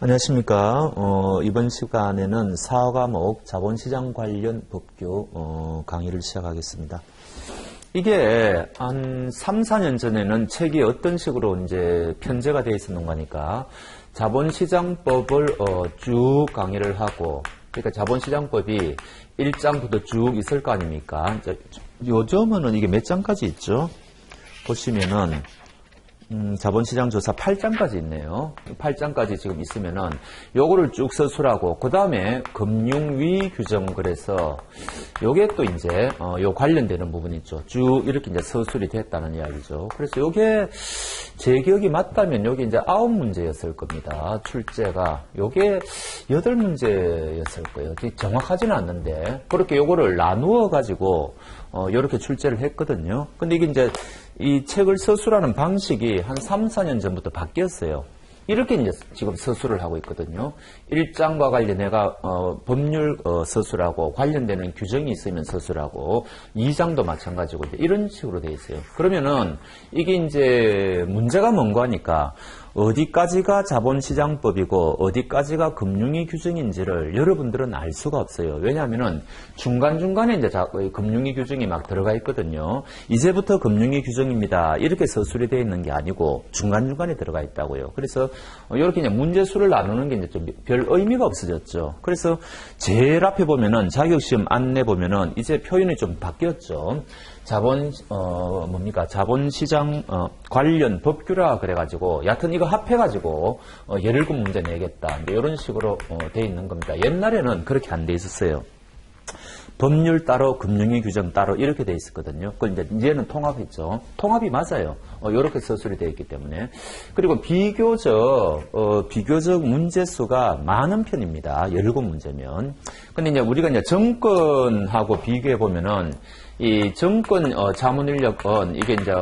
안녕하십니까. 이번 시간에는 4과목 자본시장 관련 법규 강의를 시작하겠습니다. 이게 한 3, 4년 전에는 책이 어떤 식으로 이제 편제가 되어 있었는 거니까 자본시장법을 쭉 강의를 하고, 그러니까 자본시장법이 1장부터 쭉 있을 거 아닙니까? 요즘은 이게 몇 장까지 있죠? 보시면은 자본시장 조사 8장까지 있네요. 8장까지 지금 있으면은 요거를 쭉 서술하고, 그 다음에 금융위 규정, 그래서 요게 또 이제 요 관련되는 부분이 있죠. 쭉 이렇게 이제 서술이 됐다는 이야기죠. 그래서 요게 제 기억이 맞다면 요게 이제 9문제였을 겁니다. 출제가 요게 8문제였을 거예요. 정확하지는 않는데 그렇게 요거를 나누어 가지고 요렇게 출제를 했거든요. 근데 이게 이제 이 책을 서술하는 방식이 한 3, 4년 전부터 바뀌었어요. 이렇게 이제 지금 서술을 하고 있거든요. 1장과 관련해가 법률 서술하고 관련되는 규정이 있으면 서술하고, 2장도 마찬가지고 이제 이런 식으로 돼 있어요. 그러면은 이게 이제 문제가 뭔가 하니까 어디까지가 자본시장법이고 어디까지가 금융위 규정인지를 여러분들은 알 수가 없어요. 왜냐하면은 중간중간에 이제 금융위 규정이 막 들어가 있거든요. 이제부터 금융위 규정입니다, 이렇게 서술이 되어 있는 게 아니고 중간중간에 들어가 있다고요. 그래서 이렇게 이제 문제수를 나누는 게 이제 좀 별 의미가 없어졌죠. 그래서 제일 앞에 보면은 자격시험 안내 보면은 이제 표현이 좀 바뀌었죠. 자본시장 관련 법규라 그래가지고, 여하튼 이거 합해가지고 17문제 내겠다, 이런 식으로 돼 있는 겁니다. 옛날에는 그렇게 안 돼 있었어요. 법률 따로 금융위 규정 따로 이렇게 돼 있었거든요. 그걸 이제는 통합했죠. 통합이 맞아요. 이렇게 서술이 되어 있기 때문에. 그리고 비교적 문제수가 많은 편입니다. 17문제면. 근데 이제 우리가 이제 정권하고 비교해 보면은 이 정권 자문인력은 이게 이제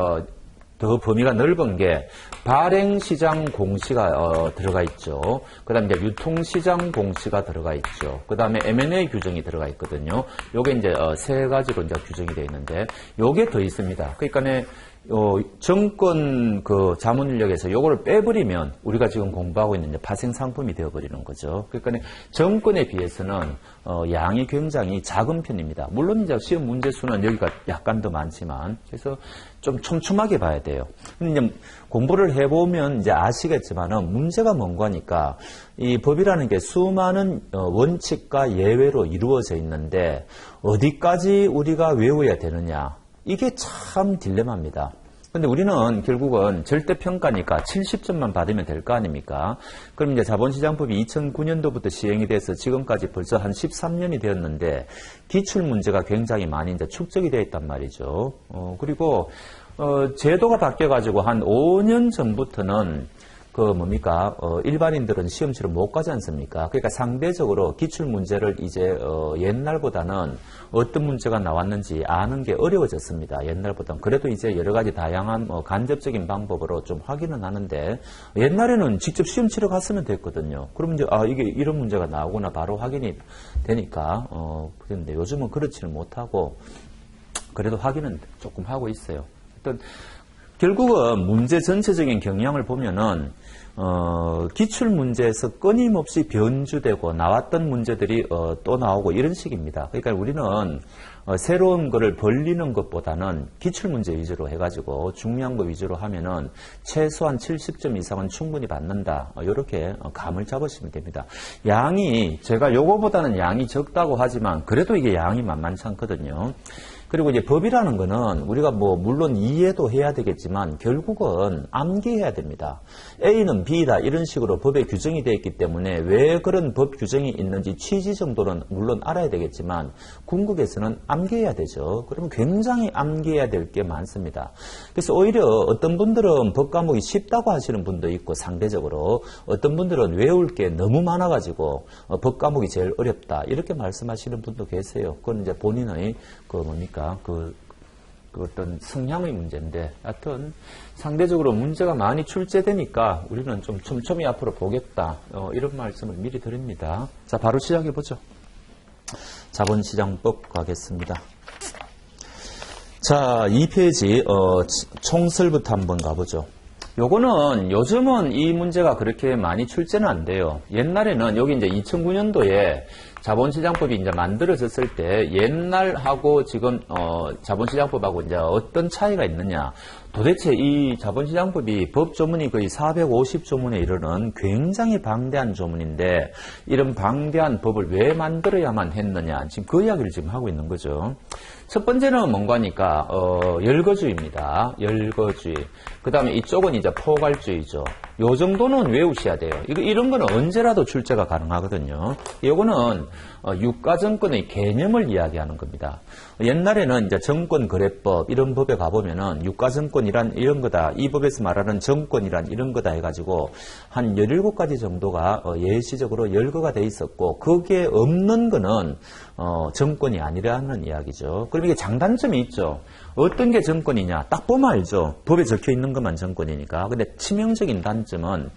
더 범위가 넓은 게 발행시장 공시가 들어가 있죠. 그 다음에 이제 유통시장 공시가 들어가 있죠. 그 다음에 M&A 규정이 들어가 있거든요. 요게 이제 세 가지로 이제 규정이 되어 있는데, 요게 더 있습니다. 그러니까 정권 자문인력에서 요거를 빼버리면 우리가 지금 공부하고 있는 이제 파생상품이 되어버리는 거죠. 그러니까 정권에 비해서는 양이 굉장히 작은 편입니다. 물론 이제 시험 문제 수는 여기가 약간 더 많지만, 그래서 좀 촘촘하게 봐야 돼요. 근데 이제 공부를 해보면 이제 아시겠지만은 문제가 뭔가 하니까 이 법이라는 게 수많은 원칙과 예외로 이루어져 있는데 어디까지 우리가 외워야 되느냐, 이게 참 딜레마입니다. 근데 우리는 결국은 절대평가니까 70점만 받으면 될 거 아닙니까? 그럼 이제 자본시장법이 2009년도부터 시행이 돼서 지금까지 벌써 한 13년이 되었는데 기출문제가 굉장히 많이 이제 축적이 되어 있단 말이죠. 그리고 제도가 바뀌어가지고 한 5년 전부터는 일반인들은 시험치를 못 가지 않습니까? 그러니까 상대적으로 기출문제를 이제 옛날보다는 어떤 문제가 나왔는지 아는 게 어려워졌습니다. 옛날보다는. 그래도 이제 여러 가지 다양한 간접적인 방법으로 좀 확인은 하는데, 옛날에는 직접 시험치러 갔으면 됐거든요. 그러면 이제 이게 이런 문제가 나오구나 바로 확인이 되니까 그런데 요즘은 그렇지는 못하고 그래도 확인은 조금 하고 있어요. 어떤 결국은 문제 전체적인 경향을 보면은 기출문제에서 끊임없이 변주되고 나왔던 문제들이 또 나오고 이런 식입니다. 그러니까 우리는 새로운 거를 벌리는 것보다는 기출문제 위주로 해가지고 중요한 거 위주로 하면은 최소한 70점 이상은 충분히 받는다, 이렇게 감을 잡으시면 됩니다. 제가 요거보다는 양이 적다고 하지만 그래도 이게 양이 만만치 않거든요. 그리고 이제 법이라는 거는 우리가 물론 이해도 해야 되겠지만 결국은 암기해야 됩니다. A는 B다, 이런 식으로 법에 규정이 되어 있기 때문에 왜 그런 법 규정이 있는지 취지 정도는 물론 알아야 되겠지만 궁극에서는 암기해야 되죠. 그러면 굉장히 암기해야 될 게 많습니다. 그래서 오히려 어떤 분들은 법 과목이 쉽다고 하시는 분도 있고, 상대적으로 어떤 분들은 외울 게 너무 많아가지고 법 과목이 제일 어렵다, 이렇게 말씀하시는 분도 계세요. 그건 이제 본인의 어떤 성향의 문제인데, 하여튼 상대적으로 문제가 많이 출제되니까 우리는 좀 촘촘히 앞으로 보겠다, 이런 말씀을 미리 드립니다. 자, 바로 시작해보죠. 자본시장법 가겠습니다. 자, 2페이지 총설부터 한번 가보죠. 요거는 요즘은 이 문제가 그렇게 많이 출제는 안 돼요. 옛날에는 여기 이제 2009년도에 자본시장법이 이제 만들어졌을 때 옛날하고 지금 자본시장법하고 이제 어떤 차이가 있느냐. 도대체 이 자본시장법이 법 조문이 거의 450조문에 이르는 굉장히 방대한 조문인데 이런 방대한 법을 왜 만들어야만 했느냐. 지금 그 이야기를 지금 하고 있는 거죠. 첫 번째는 뭔가 하니까 열거주의입니다. 열거주의. 그 다음에 이쪽은 이제 포괄주의죠. 요 정도는 외우셔야 돼요. 이런 거는 언제라도 출제가 가능하거든요. 요거는 유가정권의 개념을 이야기하는 겁니다. 옛날에는 이제 정권거래법 이런 법에 가보면은 유가정권이란 이런 거다. 이 법에서 말하는 정권이란 이런 거다 해가지고 한 17가지 정도가 예시적으로 열거가 돼 있었고 거기에 없는 거는 정권이 아니라는 이야기죠. 그럼 이게 장단점이 있죠. 어떤 게 정권이냐? 딱 보면 알죠. 법에 적혀 있는 것만 정권이니까. 근데 치명적인 단점은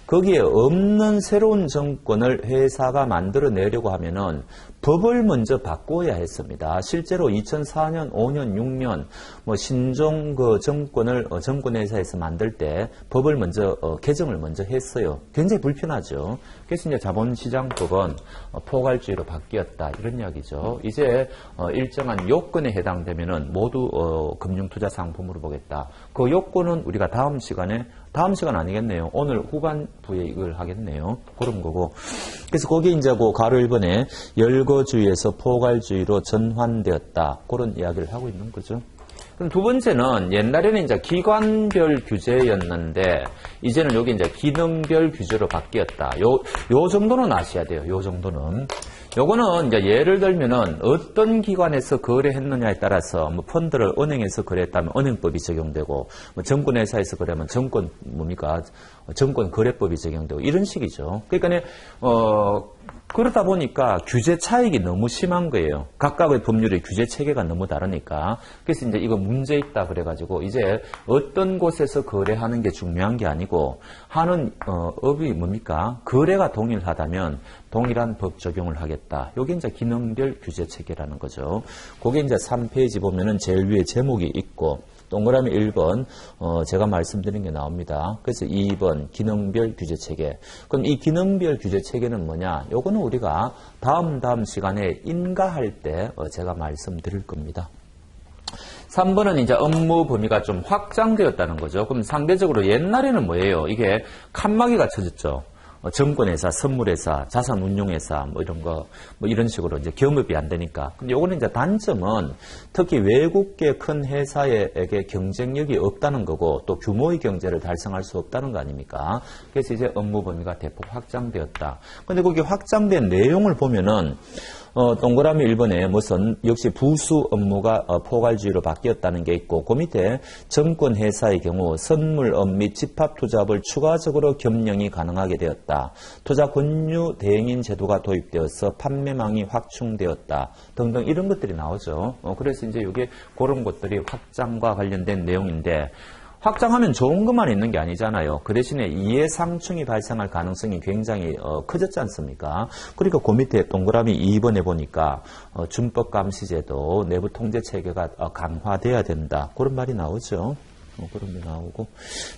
거기에 없는 새로운 정권을 회사가 만들어내려고 하면은 법을 먼저 바꿔야 했습니다. 실제로 2004년, 5년, 6년 뭐 신종 그 정권을 정권회사에서 만들 때 법을 먼저 개정을 먼저 했어요. 굉장히 불편하죠. 그래서 이제 자본시장법은 포괄주의로 바뀌었다 이런 이야기죠. 이제 일정한 요건에 해당되면은 모두 금융투자상품으로 보겠다. 그 요건은 우리가 다음 시간 아니겠네요. 오늘 후반부에 이걸 하겠네요. 그런 거고. 그래서 거기에 이제 그 가로 1번에 열거주의에서 포괄주의로 전환되었다. 그런 이야기를 하고 있는 거죠. 그럼 두 번째는 옛날에는 이제 기관별 규제였는데 이제는 여기 이제 기능별 규제로 바뀌었다. 요 정도는 아셔야 돼요. 요 정도는. 요거는 이제 예를 들면은 어떤 기관에서 거래했느냐에 따라서 뭐 펀드를 은행에서 거래했다면 은행법이 적용되고 뭐 정권회사에서 거래하면 정권거래법이 적용되고 이런 식이죠. 그러니까 그러다 보니까 규제 차익이 너무 심한 거예요. 각각의 법률의 규제 체계가 너무 다르니까. 그래서 이제 이거 문제 있다 그래가지고 이제 어떤 곳에서 거래하는 게 중요한 게 아니고 하는 업이 뭡니까? 거래가 동일하다면 동일한 법 적용을 하겠다. 이게 이제 기능별 규제 체계라는 거죠. 그게 이제 3페이지 보면은 제일 위에 제목이 있고 동그라미 1번 제가 말씀드린 게 나옵니다. 그래서 2번 기능별 규제 체계. 그럼 이 기능별 규제 체계는 뭐냐? 요거는 우리가 다음 시간에 인가할 때 제가 말씀드릴 겁니다. 3번은 이제 업무 범위가 좀 확장되었다는 거죠. 그럼 상대적으로 옛날에는 뭐예요? 이게 칸막이가 쳐졌죠. 정권회사, 선물회사, 자산운용회사, 뭐 이런 거, 뭐 이런 식으로 이제 겸업이 안 되니까. 근데 요거는 이제 단점은 특히 외국계 큰 회사에게 경쟁력이 없다는 거고 또 규모의 경제를 달성할 수 없다는 거 아닙니까? 그래서 이제 업무 범위가 대폭 확장되었다. 근데 거기 확장된 내용을 보면은 동그라미 1번에 무슨 역시 부수 업무가 포괄주의로 바뀌었다는 게 있고 그 밑에 정권회사의 경우 선물업 및 집합투자업을 추가적으로 겸용이 가능하게 되었다. 투자 권유 대행인 제도가 도입되어서 판매망이 확충되었다. 등등 이런 것들이 나오죠. 그래서 이제 이게 그런 것들이 확장과 관련된 내용인데 확장하면 좋은 것만 있는 게 아니잖아요. 그 대신에 이해상충이 발생할 가능성이 굉장히 커졌지 않습니까? 그러니까 그 밑에 동그라미 2번에 보니까 준법감시제도, 내부통제체계가 강화돼야 된다. 그런 말이 나오죠. 그런 게 나오고.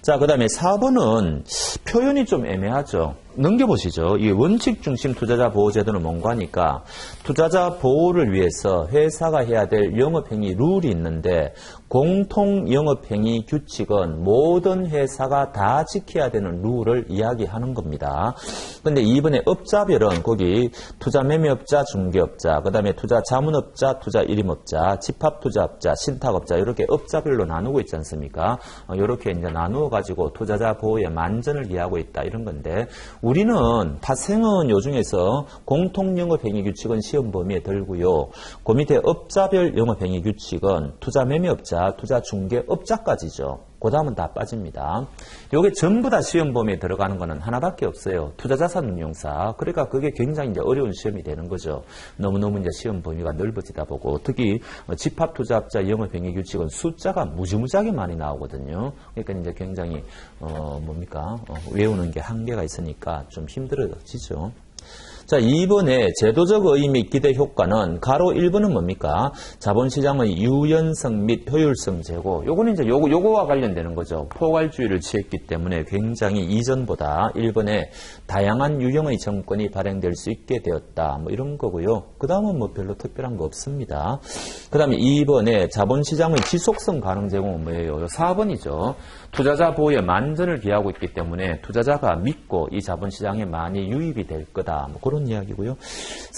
자, 그 다음에 4번은 표현이 좀 애매하죠. 넘겨보시죠. 이 원칙중심 투자자 보호제도는 뭔가 하니까 투자자 보호를 위해서 회사가 해야 될 영업행위 룰이 있는데 공통 영업행위 규칙은 모든 회사가 다 지켜야 되는 룰을 이야기하는 겁니다. 근데 이번에 업자별은 거기 투자매매업자, 중개업자, 그 다음에 투자자문업자, 투자일임업자, 집합투자업자, 신탁업자 이렇게 업자별로 나누고 있지 않습니까? 이렇게 이제 나누어 가지고 투자자 보호의 만전을 기하고 있다 이런 건데 우리는 파생은 요 중에서 공통 영업행위 규칙은 시험 범위에 들고요. 그 밑에 업자별 영업행위 규칙은 투자매매업자, 투자중개업자까지죠. 그 다음은 다 빠집니다. 요게 전부 다 시험 범위에 들어가는 거는 하나밖에 없어요. 투자자산운용사. 그러니까 그게 굉장히 이제 어려운 시험이 되는 거죠. 너무너무 이제 시험 범위가 넓어지다 보고 특히 집합투자업자 영업행위 규칙은 숫자가 무지무지하게 많이 나오거든요. 그러니까 이제 굉장히 외우는 게 한계가 있으니까 좀 힘들어지죠. 자, 2번에 제도적 의의 및 기대 효과는 가로 1번은 뭡니까? 자본시장의 유연성 및 효율성 제고. 요거는 이제 요거와 관련되는 거죠. 포괄주의를 취했기 때문에 굉장히 이전보다 1번에 다양한 유형의 정권이 발행될 수 있게 되었다. 뭐 이런 거고요. 그 다음은 뭐 별로 특별한 거 없습니다. 그 다음에 2번에 자본시장의 지속성 가능 제공은 뭐예요? 4번이죠. 투자자 보호에 만전을 기하고 있기 때문에 투자자가 믿고 이 자본시장에 많이 유입이 될 거다. 뭐 그런 이야기고요.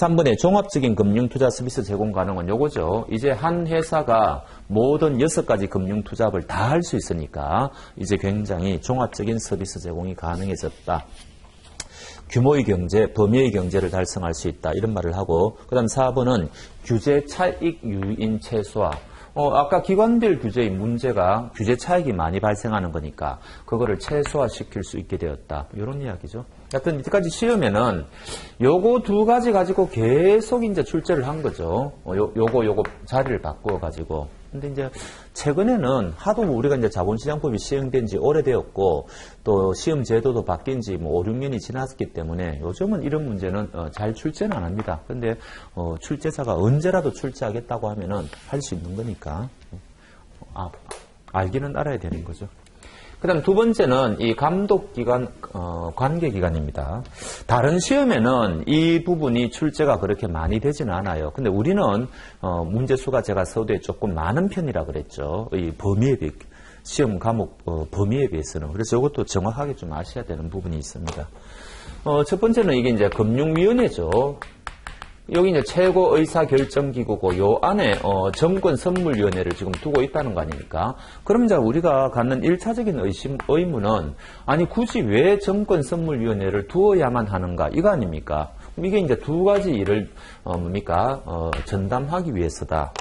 3번에 종합적인 금융투자 서비스 제공 가능은 요거죠. 이제 한 회사가 모든 6가지 금융투자업을 다 할 수 있으니까 이제 굉장히 종합적인 서비스 제공이 가능해졌다. 규모의 경제, 범위의 경제를 달성할 수 있다. 이런 말을 하고 그 다음 4번은 규제 차익 유인 최소화. 아까 기관별 규제의 문제가 규제 차익이 많이 발생하는 거니까 그거를 최소화시킬 수 있게 되었다. 이런 이야기죠. 하여튼 이때까지 시험에는 요거 2가지 가지고 계속 이제 출제를 한 거죠. 요거 자리를 바꾸어 가지고. 근데 이제 최근에는 하도 우리가 이제 자본시장법이 시행된 지 오래되었고 또 시험 제도도 바뀐 지 뭐 5, 6년이 지났기 때문에 요즘은 이런 문제는 잘 출제는 안 합니다. 근데 출제자가 언제라도 출제하겠다고 하면은 할 수 있는 거니까 알기는 알아야 되는 거죠. 그 다음 2번째는 이 감독기관, 관계기관입니다. 다른 시험에는 이 부분이 출제가 그렇게 많이 되지는 않아요. 근데 우리는, 문제수가 제가 서두에 조금 많은 편이라 그랬죠. 이 범위에 비해, 시험 과목, 범위에 비해서는. 그래서 이것도 정확하게 좀 아셔야 되는 부분이 있습니다. 첫 번째는 이게 이제 금융위원회죠. 여기 이제 최고 의사결정기구고 요 안에 정권선물위원회를 지금 두고 있다는 거 아닙니까? 그럼 이제 우리가 갖는 1차적인 의문은 아니 굳이 왜 정권선물위원회를 두어야만 하는가 이거 아닙니까? 이게 이제 2가지 일을 전담하기 위해서다.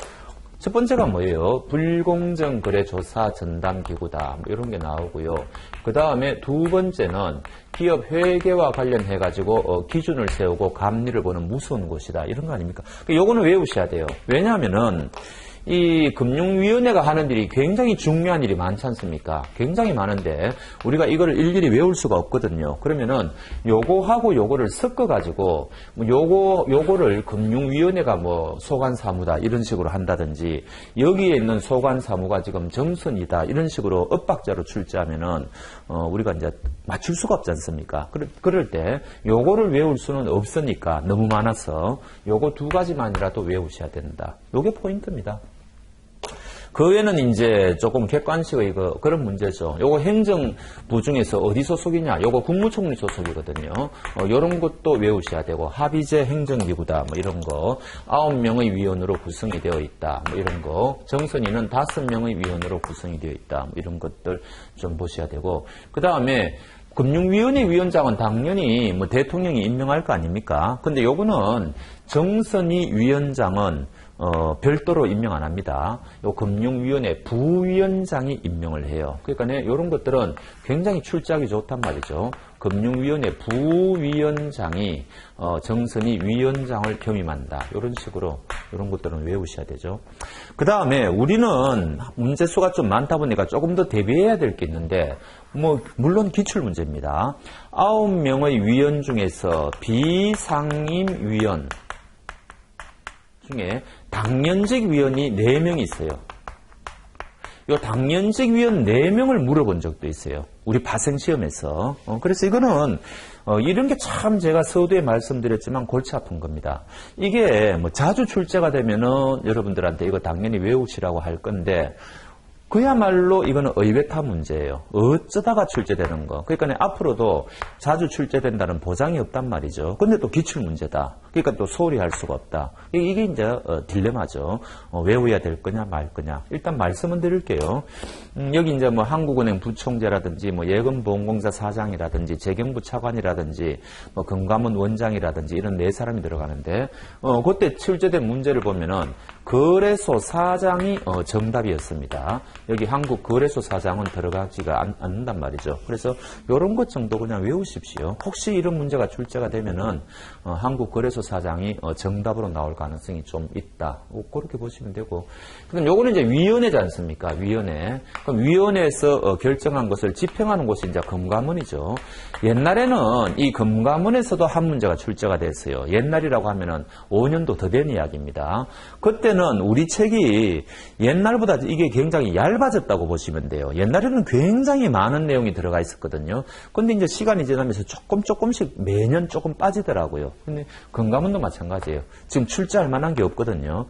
첫 번째가 뭐예요? 불공정 거래 조사 전담 기구다. 뭐 이런 게 나오고요. 그 다음에 2번째는 기업 회계와 관련해 가지고 기준을 세우고 감리를 보는 무서운 곳이다. 이런 거 아닙니까? 요거는 외우셔야 돼요. 왜냐하면은 이 금융위원회가 하는 일이 굉장히 중요한 일이 많지 않습니까? 굉장히 많은데 우리가 이걸 일일이 외울 수가 없거든요. 그러면은 요거하고 요거를 섞어가지고 요거를 금융위원회가 뭐 소관사무다 이런 식으로 한다든지 여기에 있는 소관사무가 지금 정선이다 이런 식으로 엇박자로 출제하면은 우리가 이제 맞출 수가 없지 않습니까? 그럴 때 요거를 외울 수는 없으니까 너무 많아서 요거 2가지만이라도 외우셔야 된다. 요게 포인트입니다. 그 외에는 이제 조금 객관식의 그런 문제죠. 요거 행정부 중에서 어디 소속이냐? 요거 국무총리 소속이거든요. 요런 것도 외우셔야 되고, 합의제 행정기구다. 뭐 이런 거. 9명의 위원으로 구성이 되어 있다. 뭐 이런 거. 정선이는 5명의 위원으로 구성이 되어 있다. 뭐 이런 것들 좀 보셔야 되고. 그 다음에 금융위원회 위원장은 당연히 뭐 대통령이 임명할 거 아닙니까? 근데 요거는 정선이 위원장은 별도로 임명 안 합니다. 요 금융위원회 부위원장이 임명을 해요. 그러니까 이런 것들은 굉장히 출제하기 좋단 말이죠. 금융위원회 부위원장이 정선이 위원장을 겸임한다. 이런 식으로 이런 것들은 외우셔야 되죠. 그 다음에 우리는 문제수가 좀 많다 보니까 조금 더 대비해야 될 게 있는데 뭐 물론 기출문제입니다. 9명의 위원 중에서 비상임위원 중에 당연직 위원이 4명이 있어요. 이 당연직 위원 4명을 물어본 적도 있어요. 우리 파생시험에서. 그래서 이거는 이런 게 참 제가 서두에 말씀드렸지만 골치 아픈 겁니다. 이게 뭐 자주 출제가 되면은 여러분들한테 이거 당연히 외우시라고 할 건데 그야말로 이거는 의외타 문제예요. 어쩌다가 출제되는 거. 그러니까 앞으로도 자주 출제된다는 보장이 없단 말이죠. 근데 또 기출 문제다. 그러니까 또 소홀히 할 수가 없다. 이게 이제 딜레마죠. 외워야 될 거냐 말 거냐. 일단 말씀은 드릴게요. 여기 이제 뭐 한국은행 부총재라든지 뭐 예금보험공사 사장이라든지 재경부 차관이라든지 뭐 금감원 원장이라든지 이런 4사람이 들어가는데 그때 출제된 문제를 보면은 거래소 사장이 정답이었습니다. 여기 한국거래소 사장은 들어가지가 않는단 말이죠. 그래서 이런 것 정도 그냥 외우십시오. 혹시 이런 문제가 출제가 되면은 한국거래소 사장이 정답으로 나올 가능성이 좀 있다. 그렇게 보시면 되고. 그럼 요거는 이제 위원회지 않습니까? 위원회. 그럼 위원회에서 결정한 것을 집행하는 곳이 이제 금감원이죠. 옛날에는 이 금감원에서도 한 문제가 출제가 됐어요. 옛날이라고 하면은 5년도 더 된 이야기입니다. 그때는 우리 책이 옛날보다 이게 굉장히 얇아졌다고 보시면 돼요. 옛날에는 굉장히 많은 내용이 들어가 있었거든요. 근데 이제 시간이 지나면서 조금씩 매년 조금 빠지더라고요. 근데 금감원도 마찬가지예요. 지금 출제할 만한 게 없거든요.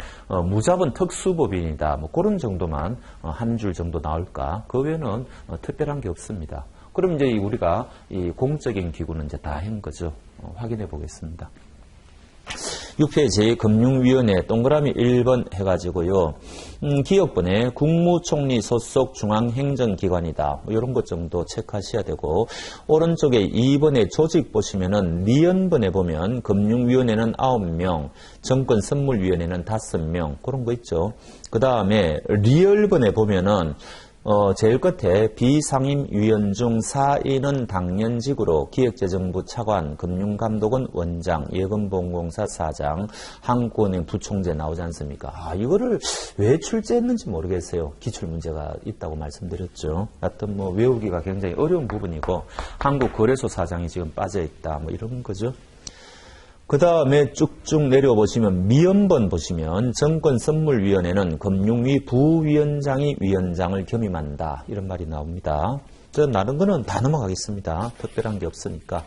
무자본 특수법인이다. 뭐 그런 정도만 한 줄 정도 나올까? 그 외에는 특별한 게 없습니다. 그럼 이제 우리가 이 공적인 기구는 이제 다 한 거죠. 확인해 보겠습니다. 6페이지 금융위원회 동그라미 1번 해가지고요. 기업번에 국무총리 소속 중앙행정기관이다. 뭐 이런 것 정도 체크하셔야 되고, 오른쪽에 2번에 조직 보시면은 리언번에 보면 금융위원회는 9명, 정권선물위원회는 5명 그런 거 있죠. 그 다음에 리얼번에 보면은 제일 끝에 비상임위원 중 4인은 당연직으로 기획재정부 차관, 금융감독원 원장, 예금보험공사 사장, 한국은행 부총재 나오지 않습니까? 이거를 왜 출제했는지 모르겠어요. 기출문제가 있다고 말씀드렸죠. 하여튼 뭐 외우기가 굉장히 어려운 부분이고, 한국거래소 사장이 지금 빠져있다. 뭐 이런 거죠. 그 다음에 쭉쭉 내려보시면 미연번 보시면 정권선물위원회는 금융위 부위원장이 위원장을 겸임한다. 이런 말이 나옵니다. 다른 거는 다 넘어가겠습니다. 특별한 게 없으니까.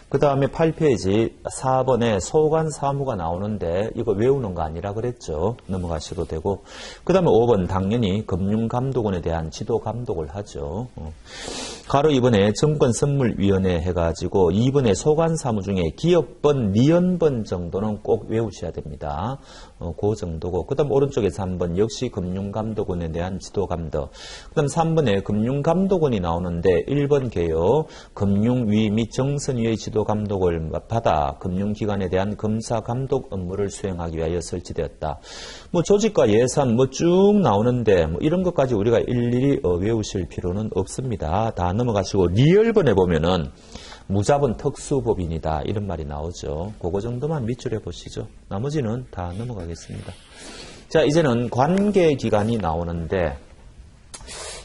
그 다음에 8페이지 4번에 소관 사무가 나오는데 이거 외우는 거 아니라 그랬죠. 넘어가셔도 되고. 그 다음에 5번 당연히 금융감독원에 대한 지도 감독을 하죠. 가로 2번에 정권선물위원회 해가지고 2번에 소관 사무 중에 기업번, 리언번 정도는 꼭 외우셔야 됩니다. 그 정도고. 그 다음 오른쪽에 3번 역시 금융감독원에 대한 지도 감독. 그 다음 3번에 금융감독원이 나오는데 1번 개요. 금융위 및 정선위의 지도 감독을 받아 금융기관에 대한 검사 감독 업무를 수행하기 위하여 설치되었다. 뭐 조직과 예산 뭐 쭉 나오는데 뭐 이런 것까지 우리가 일일이 외우실 필요는 없습니다. 다 넘어가시고 리얼번에 보면은 무자본 특수법인이다 이런 말이 나오죠. 그거 정도만 밑줄해 보시죠. 나머지는 다 넘어가겠습니다. 자, 이제는 관계기관이 나오는데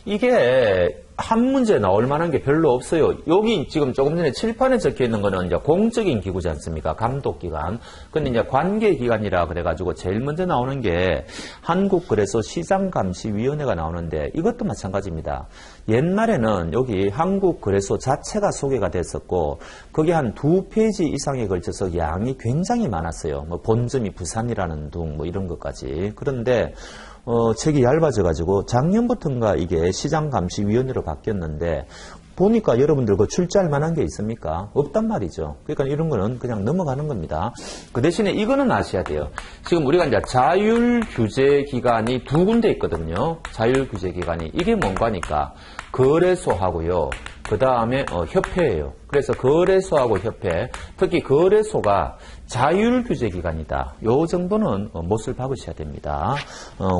이게 한 문제 나올 만한 게 별로 없어요. 여기 지금 조금 전에 칠판에 적혀 있는 거는 이제 공적인 기구지 않습니까? 감독기관. 근데 이제 관계기관이라 그래가지고 제일 먼저 나오는 게 한국거래소 시장감시위원회가 나오는데 이것도 마찬가지입니다. 옛날에는 여기 한국거래소 자체가 소개가 됐었고 거기 한 2페이지 이상에 걸쳐서 양이 굉장히 많았어요. 뭐 본점이 부산이라는 둥 뭐 이런 것까지. 그런데 책이 얇아져가지고 작년부터인가 이게 시장감시위원회로 바뀌었는데 보니까 여러분들 그 출제할 만한 게 있습니까? 없단 말이죠. 그러니까 이런 거는 그냥 넘어가는 겁니다. 그 대신에 이거는 아셔야 돼요. 지금 우리가 이제 자율규제기관이 두 군데 있거든요. 자율규제기관이. 이게 뭔가니까 거래소하고요. 그 다음에 협회예요. 그래서 거래소하고 협회, 특히 거래소가 자율규제기관이다. 요 정도는 못을 박으셔야 됩니다.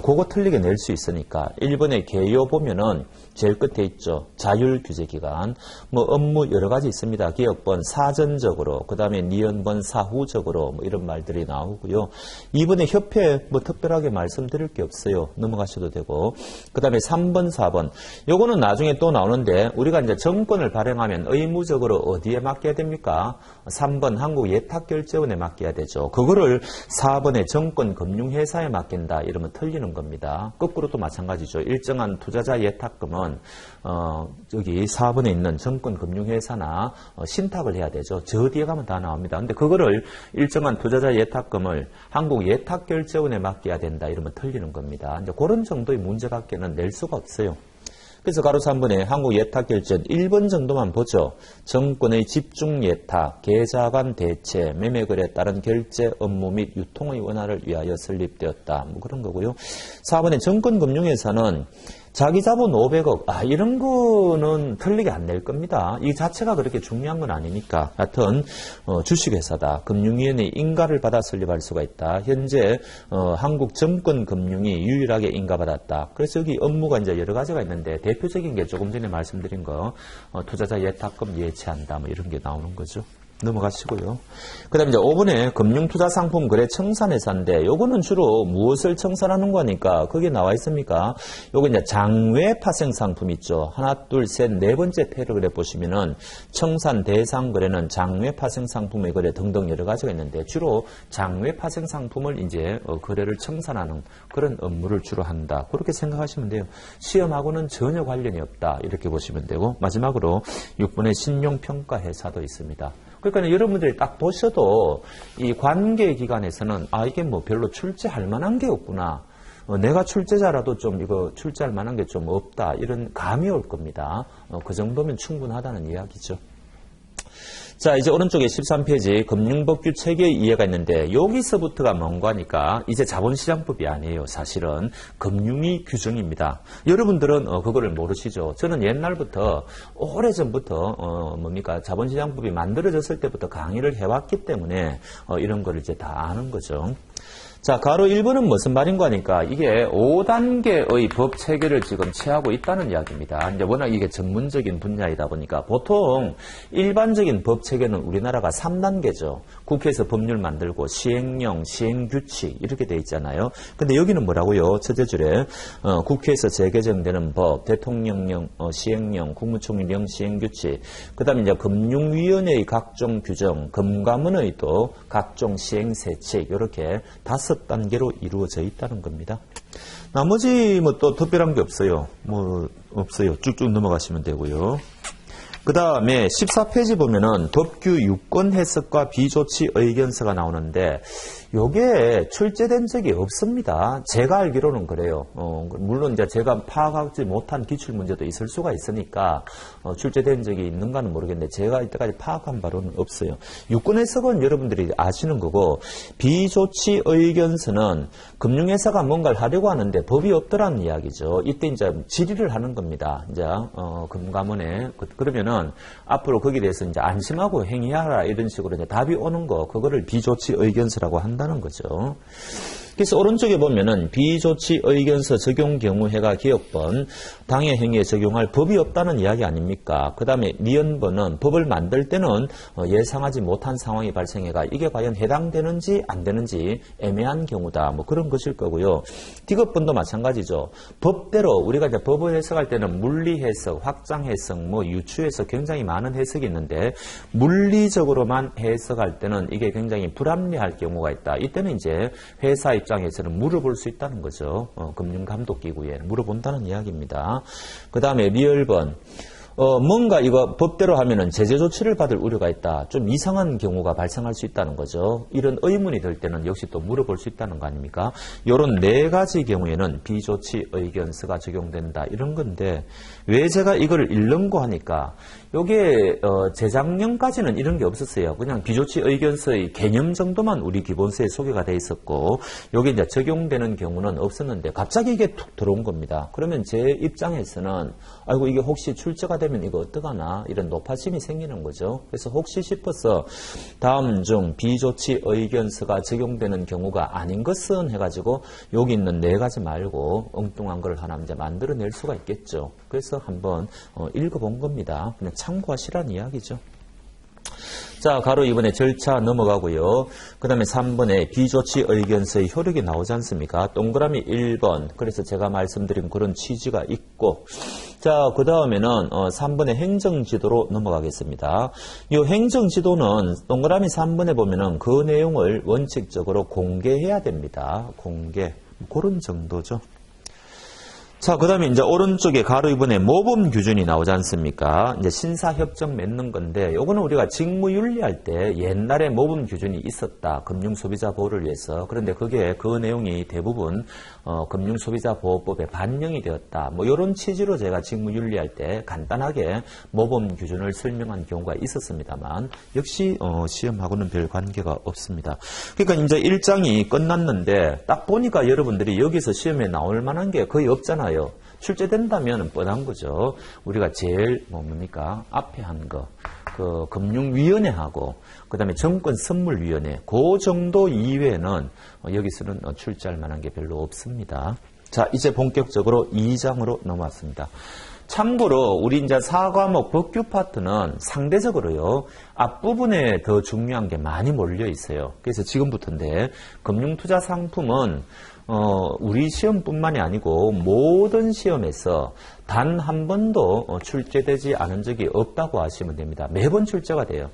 그거 틀리게 낼 수 있으니까 1번에 개요 보면은 제일 끝에 있죠. 자율규제기관. 뭐 업무 여러 가지 있습니다. 기업번 사전적으로, 그 다음에 니은번 사후적으로 뭐 이런 말들이 나오고요. 2번에 협회 뭐 특별하게 말씀드릴 게 없어요. 넘어가셔도 되고. 그 다음에 3번, 4번. 요거는 나중에 또 나오는데 우리가 이제 정권을 발행하면 의무적으로 어디에 맡겨야 됩니까? 3번 한국예탁결제원에 맡겨야 되죠. 그거를 4번에 정권금융회사에 맡긴다 이러면 틀리는 겁니다. 거꾸로도 마찬가지죠. 일정한 투자자 예탁금은 여기 4번에 있는 정권금융회사나 신탁을 해야 되죠. 저 뒤에 가면 다 나옵니다. 근데 그거를 일정한 투자자 예탁금을 한국예탁결제원에 맡겨야 된다 이러면 틀리는 겁니다. 이제 그런 정도의 문제밖에는 낼 수가 없어요. 그래서 가로 3번에 한국예탁결제원 1번 정도만 보죠. 정권의 집중예탁, 계좌 간 대체, 매매거래에 따른 결제 업무 및 유통의 원활을 위하여 설립되었다. 뭐 그런 거고요. 4번에 정권금융회사는 자기 자본 500억, 이런 거는 틀리게 안 낼 겁니다. 이 자체가 그렇게 중요한 건 아니니까. 하여튼, 주식회사다. 금융위원회 인가를 받아 설립할 수가 있다. 현재, 한국 정권금융이 유일하게 인가받았다. 그래서 여기 업무가 이제 여러 가지가 있는데, 대표적인 게 조금 전에 말씀드린 거, 투자자 예탁금 예치한다. 뭐 이런 게 나오는 거죠. 넘어가시고요. 그 다음에 이제 5번에 금융투자상품 거래 청산회사인데, 요거는 주로 무엇을 청산하는 거니까, 그게 나와 있습니까? 요거 이제 장외 파생상품 있죠. 하나, 둘, 셋, 네 번째 패러그래프 보시면은, 청산 대상 거래는 장외 파생상품의 거래 등등 여러 가지가 있는데, 주로 장외 파생상품을 이제 거래를 청산하는 그런 업무를 주로 한다. 그렇게 생각하시면 돼요. 시험하고는 전혀 관련이 없다. 이렇게 보시면 되고, 마지막으로 6번에 신용평가회사도 있습니다. 그러니까 여러분들이 딱 보셔도 이 관계기관에서는 이게 뭐 별로 출제할 만한 게 없구나. 내가 출제자라도 좀 이거 출제할 만한 게 좀 없다. 이런 감이 올 겁니다. 그 정도면 충분하다는 이야기죠. 자, 이제 오른쪽에 13페이지 금융법규 체계 이해가 있는데 여기서부터가 뭔가 하니까 이제 자본시장법이 아니에요. 사실은 금융위 규정입니다. 여러분들은 그거를 모르시죠. 저는 옛날부터 오래전부터 자본시장법이 만들어졌을 때부터 강의를 해왔기 때문에 이런 거를 이제 다 아는 거죠. 자, 가로 1번은 무슨 말인가 하니까 이게 5단계의 법 체계를 지금 취하고 있다는 이야기입니다. 이제 워낙 이게 전문적인 분야이다 보니까 보통 일반적인 법 체계는 우리나라가 3단계죠. 국회에서 법률 만들고 시행령, 시행규칙 이렇게 돼 있잖아요. 근데 여기는 뭐라고요? 첫째 줄에 국회에서 재개정되는 법, 대통령령, 시행령, 국무총리령, 시행규칙, 그 다음에 이제 금융위원회의 각종 규정, 금감원의 또 각종 시행세칙 이렇게 5단계로 이루어져 있다는 겁니다. 나머지 뭐 또 특별한 게 없어요. 없어요. 쭉쭉 넘어가시면 되고요. 그 다음에 14페이지 보면은 법규 유권 해석과 비조치 의견서가 나오는데 요게 출제된 적이 없습니다. 제가 알기로는 그래요. 물론 이제 제가 파악하지 못한 기출문제도 있을 수가 있으니까 출제된 적이 있는가는 모르겠는데 제가 이때까지 파악한 바로는 없어요. 유권 해석은 여러분들이 아시는 거고 비조치 의견서는 금융회사가 뭔가를 하려고 하는데 법이 없더라는 이야기죠. 이때 이제 질의를 하는 겁니다. 이제 금감원에 그러면은 앞으로 거기에 대해서 이제 안심하고 행위하라 이런 식으로 이제 답이 오는 거 그거를 비조치 의견서라고 한다는 거죠. 그래서 오른쪽에 보면은 비조치 의견서 적용 경우해가 기억번 당해 행위에 적용할 법이 없다는 이야기 아닙니까? 그 다음에 니은번은 법을 만들 때는 예상하지 못한 상황이 발생해가 이게 과연 해당되는지 안 되는지 애매한 경우다. 뭐 그런 것일 거고요. 디귿번도 마찬가지죠. 법대로 우리가 이제 법을 해석할 때는 물리 해석, 확장 해석, 유추 해석 굉장히 많은 해석이 있는데 물리적으로만 해석할 때는 이게 굉장히 불합리할 경우가 있다. 이때는 이제 회사 입장에서는 물어볼 수 있다는 거죠. 금융감독기구에 물어본다는 이야기입니다. 그 다음에 리얼번. 뭔가 이거 법대로 하면은 제재 조치를 받을 우려가 있다. 좀 이상한 경우가 발생할 수 있다는 거죠. 이런 의문이 들 때는 역시 또 물어볼 수 있다는 거 아닙니까? 이런 네 가지 경우에는 비조치 의견서가 적용된다. 이런 건데 왜 제가 이걸 읽는고 하니까 요게 재작년까지는 이런 게 없었어요. 그냥 비조치 의견서의 개념 정도만 우리 기본서에 소개가 돼 있었고 요게 이제 적용되는 경우는 없었는데 갑자기 이게 툭 들어온 겁니다. 그러면 제 입장에서는 아이고 이게 혹시 출제가 되면 이거 어떡하나 이런 높아짐이 생기는 거죠. 그래서 혹시 싶어서 다음 중 비조치 의견서가 적용되는 경우가 아닌 것은 해가지고 여기 있는 네 가지 말고 엉뚱한 걸 하나 이제 만들어낼 수가 있겠죠. 그래서 한번 읽어본 겁니다. 그냥 참고하시라는 이야기죠. 자, 가로 2번에 절차 넘어가고요. 그 다음에 3번에 비조치 의견서의 효력이 나오지 않습니까? 동그라미 1번. 그래서 제가 말씀드린 그런 취지가 있고. 자, 그 다음에는 3번의 행정지도로 넘어가겠습니다. 이 행정지도는 동그라미 3번에 보면은 그 내용을 원칙적으로 공개해야 됩니다. 공개. 그런 정도죠. 자, 그 다음에 이제 오른쪽에 가로 2번에 모범 규준이 나오지 않습니까? 이제 신사협정 맺는 건데, 요거는 우리가 직무윤리할 때 옛날에 모범 규준이 있었다. 금융소비자 보호를 위해서. 그런데 그게 그 내용이 대부분 금융소비자보호법에 반영이 되었다. 뭐 이런 취지로 제가 직무윤리할 때 간단하게 모범 규준을 설명한 경우가 있었습니다만, 역시 시험하고는 별 관계가 없습니다. 그러니까 이제 1장이 끝났는데 딱 보니까 여러분들이 여기서 시험에 나올 만한 게 거의 없잖아요. 출제된다면 뻔한 거죠. 우리가 제일 뭡니까? 앞에 한 거. 그 금융위원회하고 그다음에 정권선물위원회 그 정도 이외에는 여기서는 출제할 만한 게 별로 없습니다. 자, 이제 본격적으로 2장으로 넘어왔습니다. 참고로 우리 이제 4과목 법규 파트는 상대적으로요. 앞부분에 더 중요한 게 많이 몰려 있어요. 그래서 지금부터인데 금융투자 상품은 우리 시험뿐만이 아니고 모든 시험에서 단 한 번도 출제되지 않은 적이 없다고 하시면 됩니다. 매번 출제가 돼요.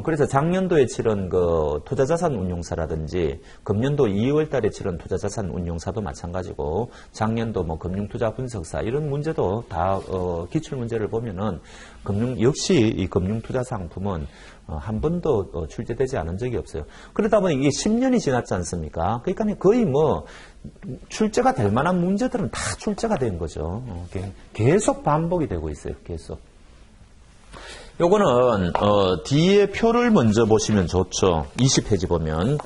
그래서 작년도에 치른 그 투자자산 운용사라든지 금년도 2월 달에 치른 투자자산 운용사도 마찬가지고 작년도 뭐 금융투자 분석사 이런 문제도 다 기출 문제를 보면은 역시 이 금융투자 상품은 한 번도 출제되지 않은 적이 없어요. 그러다 보니 이게 10년이 지났지 않습니까? 그러니까 거의 뭐 출제가 될 만한 문제들은 다 출제가 된 거죠. 계속 반복이 되고 있어요. 계속. 요거는 뒤에 표를 먼저 보시면 좋죠. 20페이지 보면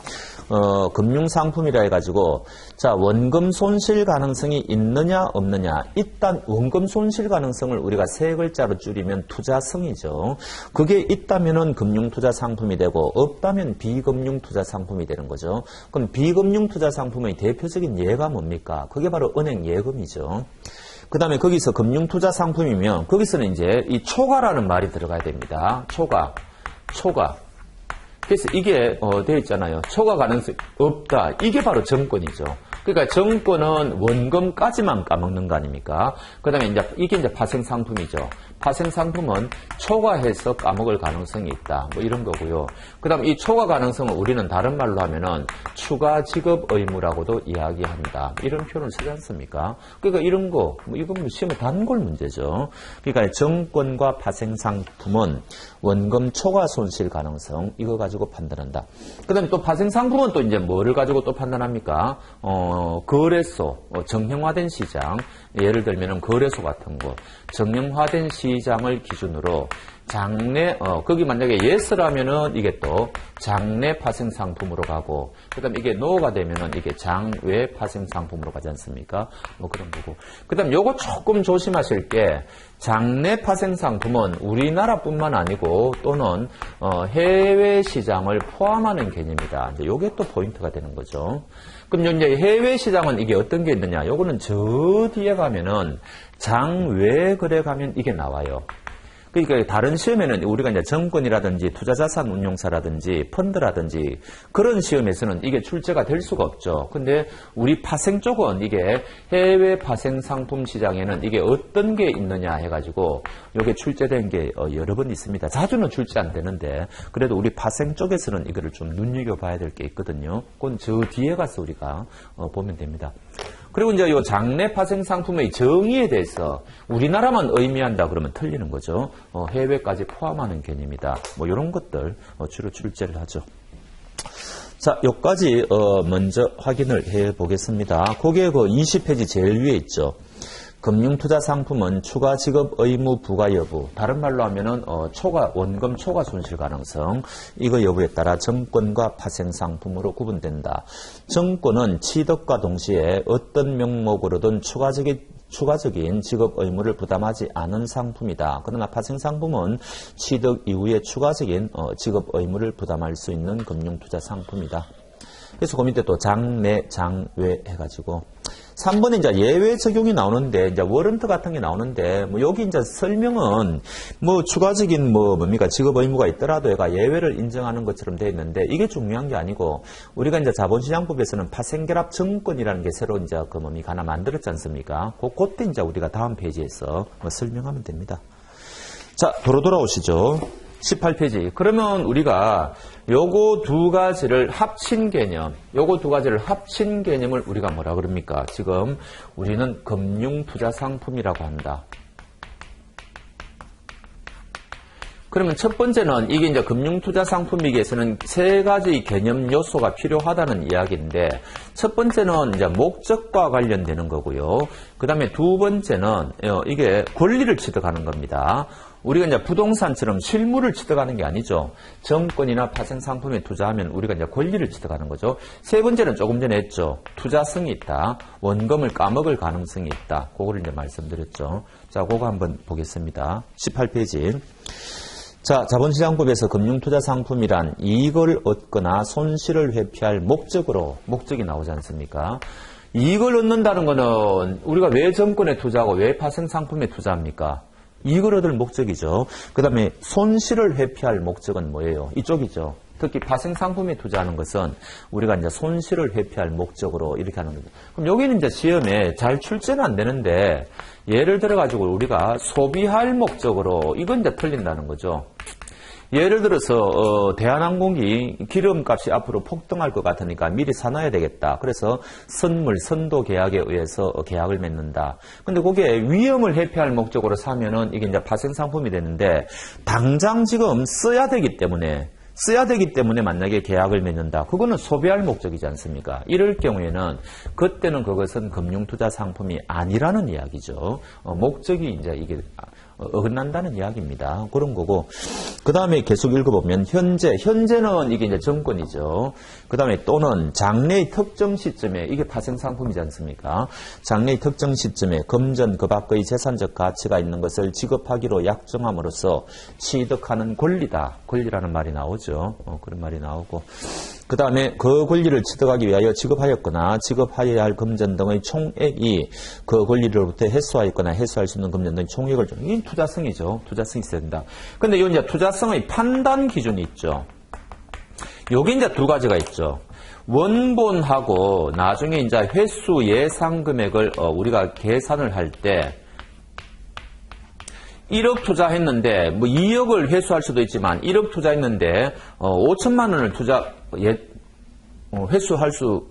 금융상품이라 해가지고 자 원금 손실 가능성이 있느냐 없느냐. 일단 원금 손실 가능성을 우리가 세 글자로 줄이면 투자성이죠. 그게 있다면은 금융투자 상품이 되고 없다면 비금융투자 상품이 되는 거죠. 그럼 비금융투자 상품의 대표적인 예가 뭡니까? 그게 바로 은행 예금이죠. 그 다음에 거기서 금융투자 상품이면 거기서는 이제 이 초과라는 말이 들어가야 됩니다. 초과. 그래서 이게 되어 있잖아요. 초과 가능성이 없다. 이게 바로 정권이죠. 그러니까 정권은 원금까지만 까먹는 거 아닙니까? 그 다음에 이게 이제 파생상품이죠. 파생상품은 초과해서 까먹을 가능성이 있다. 뭐 이런 거고요. 그 다음 이 초과 가능성은 우리는 다른 말로 하면은 추가 지급 의무라고도 이야기합니다. 이런 표현을 쓰지 않습니까? 그러니까 이런 거, 이건 뭐 시험에 단골 문제죠. 그러니까 정권과 파생상품은 원금 초과 손실 가능성, 이거 가지고 판단한다. 그 다음에 또 파생상품은 또 이제 뭐를 가지고 또 판단합니까? 거래소, 정형화된 시장, 예를 들면 거래소 같은 거, 정형화된 시장을 기준으로 장내, 거기 만약에 yes라면은 이게 또 장내 파생 상품으로 가고, 그 다음에 이게 no가 되면은 이게 장외 파생 상품으로 가지 않습니까? 뭐 그런 거고. 그 다음 요거 조금 조심하실 게, 장내 파생 상품은 우리나라뿐만 아니고 또는 해외 시장을 포함하는 개념이다. 이제 요게 또 포인트가 되는 거죠. 그럼 이제 해외 시장은 이게 어떤 게 있느냐? 요거는 저 뒤에 가면은 장외 거래 가면 이게 나와요. 그러니까 다른 시험에는 우리가 이제 정권이라든지 투자자산 운용사라든지 펀드라든지 그런 시험에서는 이게 출제가 될 수가 없죠. 근데 우리 파생 쪽은 이게 해외 파생 상품 시장에는 이게 어떤 게 있느냐 해가지고 이게 출제된 게 여러 번 있습니다. 자주는 출제 안 되는데 그래도 우리 파생 쪽에서는 이거를 좀 눈여겨봐야 될 게 있거든요. 그건 저 뒤에 가서 우리가 보면 됩니다. 그리고 이제 이 장내 파생 상품의 정의에 대해서 우리나라만 의미한다 그러면 틀리는 거죠. 해외까지 포함하는 개념이다. 뭐 이런 것들 주로 출제를 하죠. 자, 여기까지 먼저 확인을 해 보겠습니다. 거기에 그 20페이지 제일 위에 있죠. 금융투자 상품은 추가 지급 의무 부과 여부, 다른 말로 하면은 원금 초과 손실 가능성, 이거 여부에 따라 정권과 파생 상품으로 구분된다. 정권은 취득과 동시에 어떤 명목으로든 추가적인 지급 의무를 부담하지 않은 상품이다. 그러나 파생 상품은 취득 이후에 추가적인 지급 의무를 부담할 수 있는 금융투자 상품이다. 그래서 그 밑에 또 장내, 장외 해가지고 3번에 이제 예외 적용이 나오는데, 이제 워런트 같은 게 나오는데, 뭐 여기 이제 설명은 뭐 추가적인 뭡니까 지급 의무가 있더라도 얘가 예외를 인정하는 것처럼 되어 있는데, 이게 중요한 게 아니고, 우리가 이제 자본시장법에서는 파생결합 정권이라는 게 새로 이제 그 뭡니까 하나 만들었지 않습니까? 그때 이제 우리가 다음 페이지에서 설명하면 됩니다. 자, 도로 돌아오시죠. 18페이지. 그러면 우리가 요거 두 가지를 합친 개념, 을 우리가 뭐라 그럽니까? 지금 우리는 금융투자 상품이라고 한다. 그러면 첫 번째는 이게 이제 금융투자 상품이기 위해서는 세 가지 개념 요소가 필요하다는 이야기인데, 첫 번째는 이제 목적과 관련되는 거고요. 그 다음에 두 번째는 이게 권리를 취득하는 겁니다. 우리가 이제 부동산처럼 실물을 취득하는 게 아니죠. 정권이나 파생상품에 투자하면 우리가 이제 권리를 취득하는 거죠. 세 번째는 조금 전에 했죠. 투자성이 있다. 원금을 까먹을 가능성이 있다. 그거를 이제 말씀드렸죠. 자, 그거 한번 보겠습니다. 18페이지. 자, 자본시장법에서 금융투자상품이란 이익을 얻거나 손실을 회피할 목적이 나오지 않습니까? 이익을 얻는다는 거는 우리가 왜 정권에 투자하고 왜 파생상품에 투자합니까? 이익을 얻을 목적이죠. 그 다음에 손실을 회피할 목적은 뭐예요? 이쪽이죠. 특히 파생상품에 투자하는 것은 우리가 이제 손실을 회피할 목적으로 이렇게 하는 거죠. 그럼 여기는 이제 시험에 잘 출제는 안 되는데 예를 들어가지고 우리가 소비할 목적으로 이건 이제 틀린다는 거죠. 예를 들어서 대한항공이 기름값이 앞으로 폭등할 것 같으니까 미리 사놔야 되겠다. 그래서 선도 계약에 의해서 계약을 맺는다. 근데 그게 위험을 회피할 목적으로 사면은 이게 이제 파생상품이 되는데 당장 지금 써야 되기 때문에 만약에 계약을 맺는다. 그거는 소비할 목적이지 않습니까? 이럴 경우에는 그때는 그것은 금융투자 상품이 아니라는 이야기죠. 목적이 이제 이게 어긋난다는 이야기입니다. 그런 거고. 그 다음에 계속 읽어보면 현재는 이게 이제 정권이죠. 그 다음에 또는 장래의 특정 시점에 이게 파생상품이지 않습니까? 장래의 특정 시점에 금전 그 밖의 재산적 가치가 있는 것을 지급하기로 약정함으로써 취득하는 권리다. 권리라는 말이 나오죠. 그런 말이 나오고. 그 다음에 그 권리를 취득하기 위하여 지급하였거나 지급하여야 할 금전 등의 총액이 그 권리로부터 해소하였거나 해소할 수 있는 금전 등의 총액을 좀, 이게 투자성이죠. 투자성이 있어야 된다. 근데 이 이제 투자성의 판단 기준이 있죠. 여기 이제 두 가지가 있죠. 원본하고 나중에 이제 회수 예상 금액을 우리가 계산을 할 때 1억 투자했는데 뭐 2억을 회수할 수도 있지만 1억 투자했는데 5천만 원을 회수할 수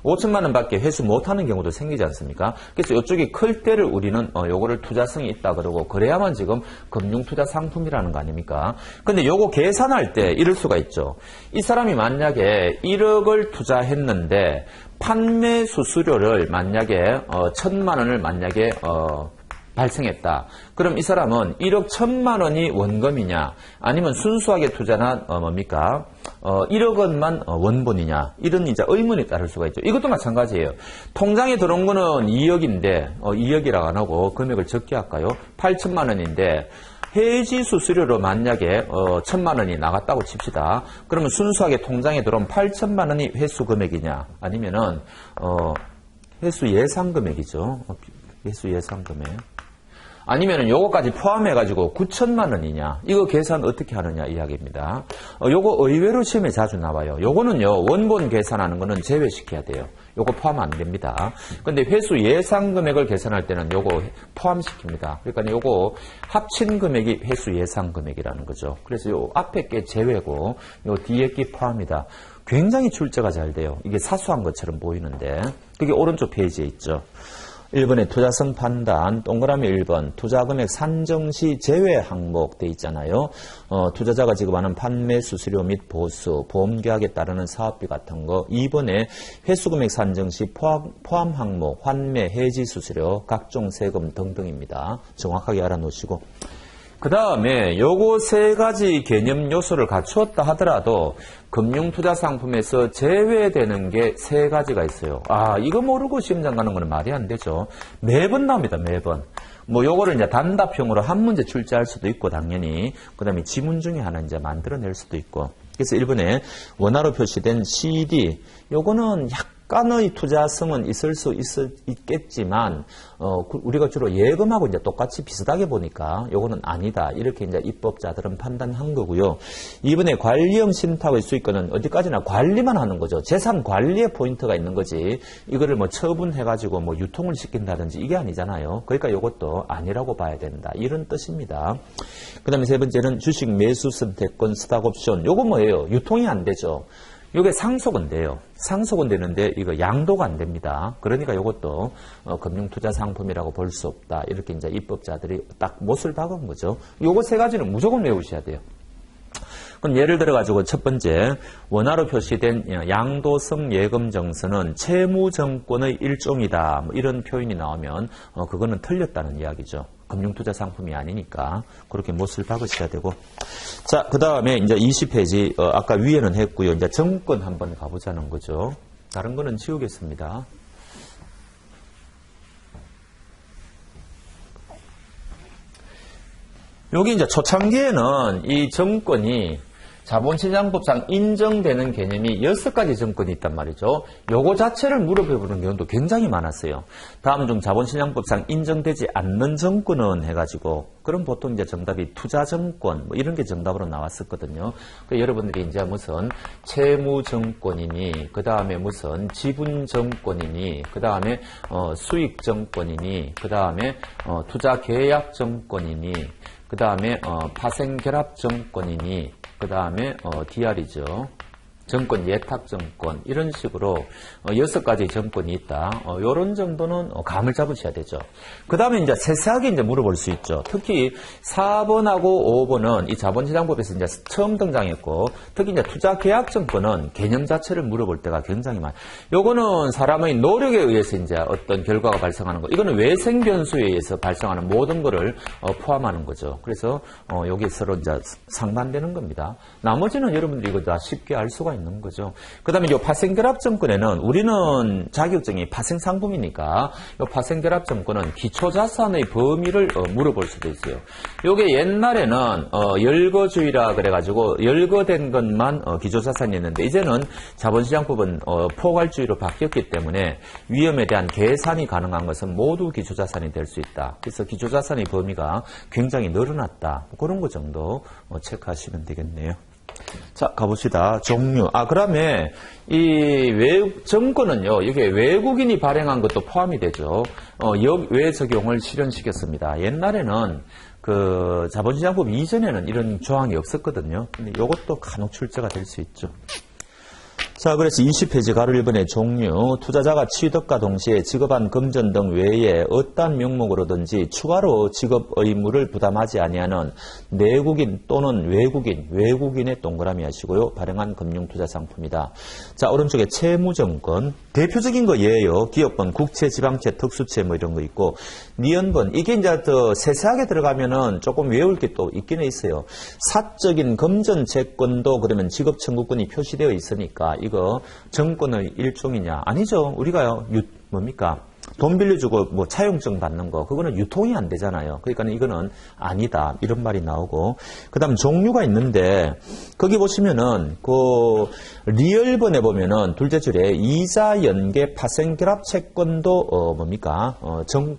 5천만 원밖에 회수 못하는 경우도 생기지 않습니까? 그래서 이쪽이 클 때를 우리는 요거를 투자성이 있다 그러고 그래야만 지금 금융투자 상품이라는 거 아닙니까? 근데 요거 계산할 때 이럴 수가 있죠. 이 사람이 만약에 1억을 투자했는데 판매 수수료를 만약에 1,000만 원을 만약에 발생했다. 그럼 이 사람은 1억 1,000만 원이 원금이냐 아니면 순수하게 투자한 뭡니까? 1억 원만 원본이냐 이런 이제 의문이 따를 수가 있죠. 이것도 마찬가지예요. 통장에 들어온 거는 2억인데 2억이라고 안 하고 금액을 적게 할까요? 8천만 원인데 해지 수수료로 만약에 1,000만 원이 나갔다고 칩시다. 그러면 순수하게 통장에 들어온 8천만 원이 회수 금액이냐 아니면은 회수 예상 금액이죠. 회수 예상 금액. 아니면은 요거까지 포함해가지고 9천만 원이냐. 이거 계산 어떻게 하느냐 이야기입니다. 요거 의외로 시험에 자주 나와요. 요거는요, 원본 계산하는 거는 제외시켜야 돼요. 요거 포함 안 됩니다. 근데 회수 예상 금액을 계산할 때는 요거 포함시킵니다. 그러니까 요거 합친 금액이 회수 예상 금액이라는 거죠. 그래서 요 앞에 게 제외고, 요 뒤에 게 포함이다. 굉장히 출제가 잘 돼요. 이게 사소한 것처럼 보이는데, 그게 오른쪽 페이지에 있죠. 1번에 투자성 판단, 동그라미 1번, 투자금액 산정 시 제외 항목 돼 있잖아요. 투자자가 지급하는 판매 수수료 및 보수, 보험계약에 따르는 사업비 같은 거. 2번에 회수금액 산정 시 포함 항목, 환매, 해지 수수료, 각종 세금 등등입니다. 정확하게 알아놓으시고. 그 다음에 요거 세 가지 개념 요소를 갖추었다 하더라도 금융투자상품에서 제외되는 게 세 가지가 있어요. 이거 모르고 시험장 가는 거는 말이 안 되죠. 매번 나옵니다, 매번. 뭐 요거를 이제 단답형으로 한 문제 출제할 수도 있고 당연히 그 다음에 지문 중에 하나 이제 만들어낼 수도 있고. 그래서 1번에 원화로 표시된 CD 요거는 약간의 투자성은 있을 수 있겠지만 우리가 주로 예금하고 이제 똑같이 비슷하게 보니까 요거는 아니다. 이렇게 이제 입법자들은 판단한 거고요. 이번에 관리형 신탁의 수익권은 어디까지나 관리만 하는 거죠. 재산 관리에 포인트가 있는 거지. 이거를 뭐 처분해가지고 뭐 유통을 시킨다든지 이게 아니잖아요. 그러니까 요것도 아니라고 봐야 된다. 이런 뜻입니다. 그 다음에 세 번째는 주식 매수 선택권 스탁옵션. 요거 뭐예요? 유통이 안 되죠. 이게 상속은 돼요. 상속은 되는데 이거 양도가 안 됩니다. 그러니까 이것도 금융투자 상품이라고 볼 수 없다. 이렇게 이제 입법자들이 딱 못을 박은 거죠. 요거 세 가지는 무조건 외우셔야 돼요. 그럼 예를 들어가지고 첫 번째 원화로 표시된 양도성 예금 정서는 채무정권의 일종이다. 뭐 이런 표현이 나오면 그거는 틀렸다는 이야기죠. 금융투자 상품이 아니니까 그렇게 못을 박으셔야 되고. 자, 그 다음에 이제 20페이지, 아까 위에는 했고요. 이제 정권 한번 가보자는 거죠. 다른 거는 지우겠습니다. 여기 이제 초창기에는 이 정권이 자본시장법상 인정되는 개념이 6가지 정권이 있단 말이죠. 요거 자체를 물어보는 경우도 굉장히 많았어요. 다음 중 자본시장법상 인정되지 않는 정권은 해가지고, 그럼 보통 이제 정답이 투자정권, 뭐 이런 게 정답으로 나왔었거든요. 그러니까 여러분들이 이제 무슨 채무정권이니, 그 다음에 무슨 지분정권이니, 그 다음에 수익정권이니, 그 다음에 투자계약정권이니, 그 다음에 파생결합정권이니, 그 다음에 DR이죠. 정권 예탁정권 이런 식으로 6가지 정권이 있다. 요런 정도는 감을 잡으셔야 되죠. 그 다음에 이제 세세하게 이제 물어볼 수 있죠. 특히 4번하고 5번은 이 자본시장법에서 이제 처음 등장했고, 특히 이제 투자계약정권은 개념 자체를 물어볼 때가 굉장히 많아요. 요거는 사람의 노력에 의해서 이제 어떤 결과가 발생하는 거. 이거는 외생 변수에 의해서 발생하는 모든 거를 포함하는 거죠. 그래서 여기 서로 이제 상반되는 겁니다. 나머지는 여러분들이 이거 다 쉽게 알 수가 있는 거죠. 그 다음에 이 파생결합정권에는 우리는 자격증이 파생상품이니까 이 파생결합정권은 기초자산의 범위를 물어볼 수도 있어요. 이게 옛날에는 열거주의라 그래가지고 열거된 것만 기초자산이었는데, 이제는 자본시장법은 포괄주의로 바뀌었기 때문에 위험에 대한 계산이 가능한 것은 모두 기초자산이 될 수 있다. 그래서 기초자산의 범위가 굉장히 늘어났다. 그런 거 정도 체크하시면 되겠네요. 자, 가봅시다. 종류. 그다음에 이 정권은요, 이게 외국인이 발행한 것도 포함이 되죠. 역외 적용을 실현시켰습니다. 옛날에는 그 자본시장법 이전에는 이런 조항이 없었거든요. 근데 이것도 간혹 출제가 될 수 있죠. 자, 그래서 20페이지 가로 1번의 종류, 투자자가 취득과 동시에 지급한 금전 등 외에 어떠한 명목으로든지 추가로 지급 의무를 부담하지 아니하는 내국인 또는 외국인의 동그라미 하시고요. 발행한 금융투자 상품이다. 자, 오른쪽에 채무정권, 대표적인 거 예요. 기업번, 국채, 지방채, 특수채 뭐 이런 거 있고, 니은번, 이게 이제 더 세세하게 들어가면은 조금 외울 게 또 있기는 있어요. 사적인 금전 채권도 그러면 지급 청구권이 표시되어 있으니까 이거 정권의 일종이냐? 아니죠. 우리가요, 뭡니까? 돈 빌려주고 뭐 차용증 받는 거, 그거는 유통이 안 되잖아요. 그러니까 이거는 아니다. 이런 말이 나오고. 그 다음 종류가 있는데, 거기 보시면은, 리얼번에 보면은, 둘째 줄에 이자 연계 파생결합 채권도,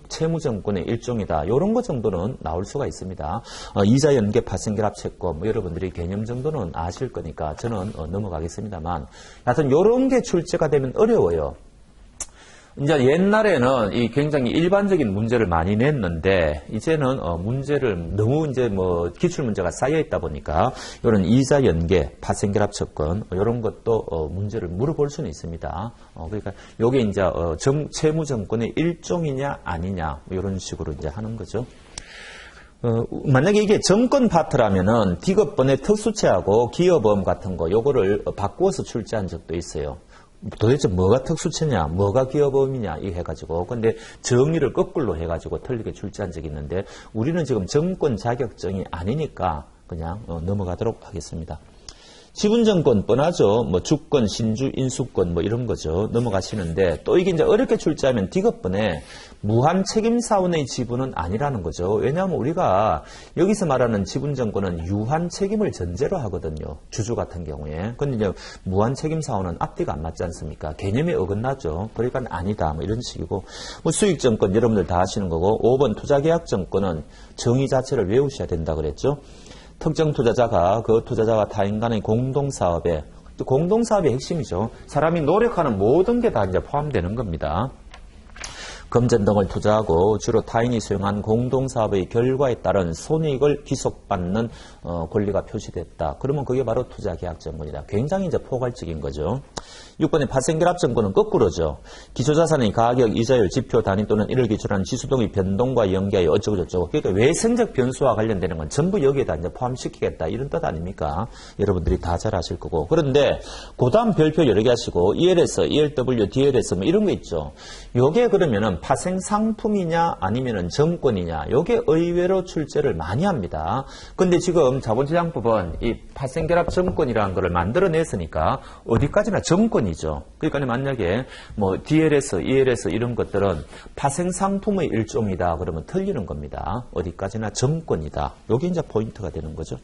채무정권의 일종이다. 요런 거 정도는 나올 수가 있습니다. 이자 연계 파생결합 채권, 여러분들이 개념 정도는 아실 거니까 저는 넘어가겠습니다만, 하여튼 요런 게 출제가 되면 어려워요. 이제 옛날에는 이 굉장히 일반적인 문제를 많이 냈는데, 이제는 문제를 너무 이제 기출 문제가 쌓여 있다 보니까 이런 이자 연계, 파생결합 채권 이런 것도 문제를 물어볼 수는 있습니다. 그러니까 요게 이제 채무정권의 일종이냐 아니냐 이런 식으로 이제 하는 거죠. 만약에 이게 정권 파트라면은 디귿번의 특수채하고 기업보험 같은 거 요거를 바꾸어서 출제한 적도 있어요. 도대체 뭐가 특수채냐, 뭐가 기업보험이냐, 이 해가지고. 근데 정의를 거꾸로 해가지고 틀리게 출제한 적이 있는데, 우리는 지금 정권 자격증이 아니니까 그냥 넘어가도록 하겠습니다. 지분정권 뻔하죠. 주권, 신주, 인수권 이런 거죠. 넘어가시는데, 또 이게 이제 어렵게 출제하면 디귿번에 무한 책임사원의 지분은 아니라는 거죠. 왜냐하면 우리가 여기서 말하는 지분정권은 유한 책임을 전제로 하거든요. 주주 같은 경우에. 근데 이제 무한 책임사원은 앞뒤가 안 맞지 않습니까? 개념이 어긋나죠. 그러니까 아니다. 이런 식이고. 수익정권 여러분들 다 아시는 거고, 5번 투자계약정권은 정의 자체를 외우셔야 된다 그랬죠. 특정 투자자가 그 투자자와 타인 간의 공동사업의 핵심이죠. 사람이 노력하는 모든 게 다 이제 포함되는 겁니다. 금전 등을 투자하고 주로 타인이 수행한 공동사업의 결과에 따른 손익을 귀속받는 권리가 표시됐다. 그러면 그게 바로 투자계약정권이다. 굉장히 이제 포괄적인 거죠. 6번의 파생결합정권은 거꾸로죠. 기초자산의 가격, 이자율, 지표, 단위 또는 이를 기초로 한 지수 등의 변동과 연계하여 어쩌고저쩌고. 그러니까 외생적 변수와 관련되는 건 전부 여기에다 이제 포함시키겠다. 이런 뜻 아닙니까? 여러분들이 다 잘 아실 거고. 그런데 그 다음 별표 여러 개 하시고 ELS, ELW, DLS 이런 거 있죠. 요게 그러면은 이거는 파생상품이냐 아니면은 정권이냐 요게 의외로 출제를 많이 합니다. 근데 지금 자본시장법은 이 파생결합 정권이라는 거를 만들어냈으니까 어디까지나 정권이죠. 그러니까 만약에 뭐 DLS, ELS 이런 것들은 파생상품의 일종이다 그러면 틀리는 겁니다. 어디까지나 정권이다. 요게 이제 포인트가 되는 거죠.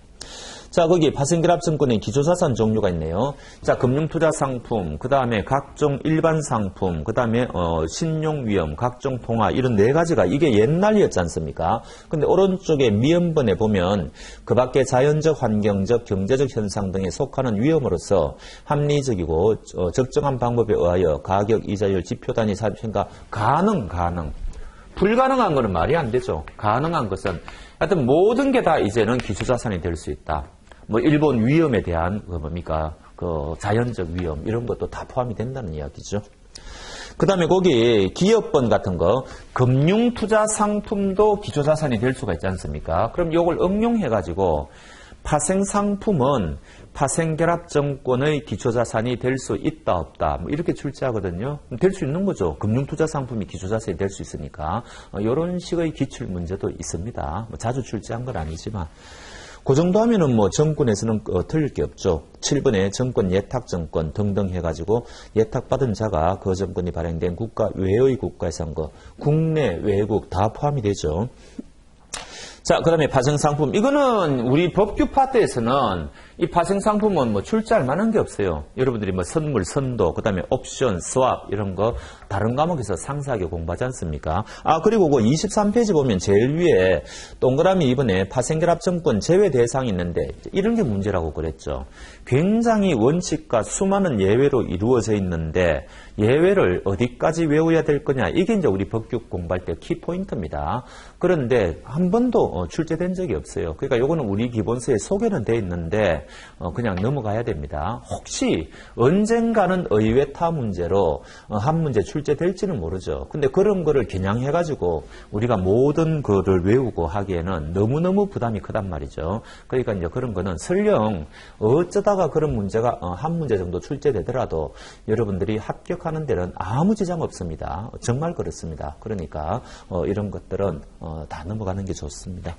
자, 거기 파생결합증권의 기초자산 종류가 있네요. 자, 금융투자상품, 그 다음에 각종 일반상품, 그 다음에 신용위험, 각종 통화 이런 네 가지가 이게 옛날이었지 않습니까? 근데 오른쪽에 미음번에 보면 그 밖에 자연적, 환경적, 경제적 현상 등에 속하는 위험으로서 합리적이고 적정한 방법에 의하여 가격, 이자율, 지표단위 살펴가 가능. 불가능한 거는 말이 안 되죠. 가능한 것은 하여튼 모든 게 다 이제는 기초자산이 될 수 있다. 뭐 일본 위험에 대한 그 자연적 위험 이런 것도 다 포함이 된다는 이야기죠. 그 다음에 거기 기업번 같은 거 금융투자상품도 기초자산이 될 수가 있지 않습니까? 그럼 이걸 응용해가지고 파생상품은 파생결합증권의 기초자산이 될 수 있다 없다 뭐 이렇게 출제하거든요. 될 수 있는 거죠. 금융투자상품이 기초자산이 될 수 있으니까 이런 식의 기출 문제도 있습니다. 뭐 자주 출제한 건 아니지만 그 정도 하면은 뭐 정권에서는 틀릴 게 없죠. 7번에 정권, 예탁정권 등등 해가지고 예탁받은 자가 그 정권이 발행된 국가 외의 국가에서 한 거 국내, 외국 다 포함이 되죠. 자, 그 다음에 파생상품. 이거는 우리 법규 파트에서는 이 파생상품은 뭐 출제할 만한 게 없어요. 여러분들이 뭐 선물, 선도, 그 다음에 옵션, 스왑 이런 거 다른 과목에서 상세하게 공부하지 않습니까? 아, 그리고 그 23페이지 보면 제일 위에 동그라미 이번에 파생결합증권 제외 대상이 있는데 이런 게 문제라고 그랬죠. 굉장히 원칙과 수많은 예외로 이루어져 있는데 예외를 어디까지 외워야 될 거냐. 이게 이제 우리 법규 공부할 때 키포인트입니다. 그런데 한 번도 출제된 적이 없어요. 그러니까 요거는 우리 기본서에 소개는 돼 있는데 그냥 넘어가야 됩니다. 혹시 언젠가는 의외타 문제로 한 문제 출제될지는 모르죠. 근데 그런 거를 겨냥해가지고 우리가 모든 거를 외우고 하기에는 너무너무 부담이 크단 말이죠. 그러니까 이제 그런 거는 설령 어쩌다가 그런 문제가 한 문제 정도 출제되더라도 여러분들이 합격하는 데는 아무 지장 없습니다. 정말 그렇습니다. 그러니까 이런 것들은 다 넘어가는 게 좋습니다.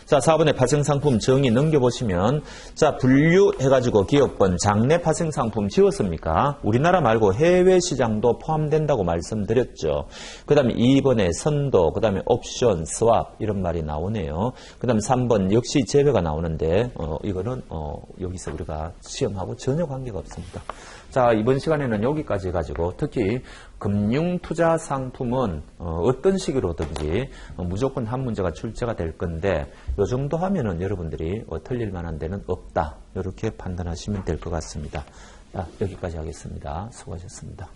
자, 4번에 파생상품 정의 넘겨보시면 자, 분류해가지고 기업번 장내 파생상품 지웠습니까? 우리나라 말고 해외 시장도 포함된다고 말씀드렸죠. 그 다음에 2번에 선도, 그 다음에 옵션, 스왑 이런 말이 나오네요. 그 다음에 3번 역시 제외가 나오는데 이거는 여기서 우리가 시험하고 전혀 관계가 없습니다. 자, 이번 시간에는 여기까지 해가지고 특히 금융투자상품은 어떤 식으로든지 무조건 한 문제가 출제가 될 건데 이 정도 하면은 여러분들이 틀릴 만한 데는 없다. 이렇게 판단하시면 될 것 같습니다. 자, 여기까지 하겠습니다. 수고하셨습니다.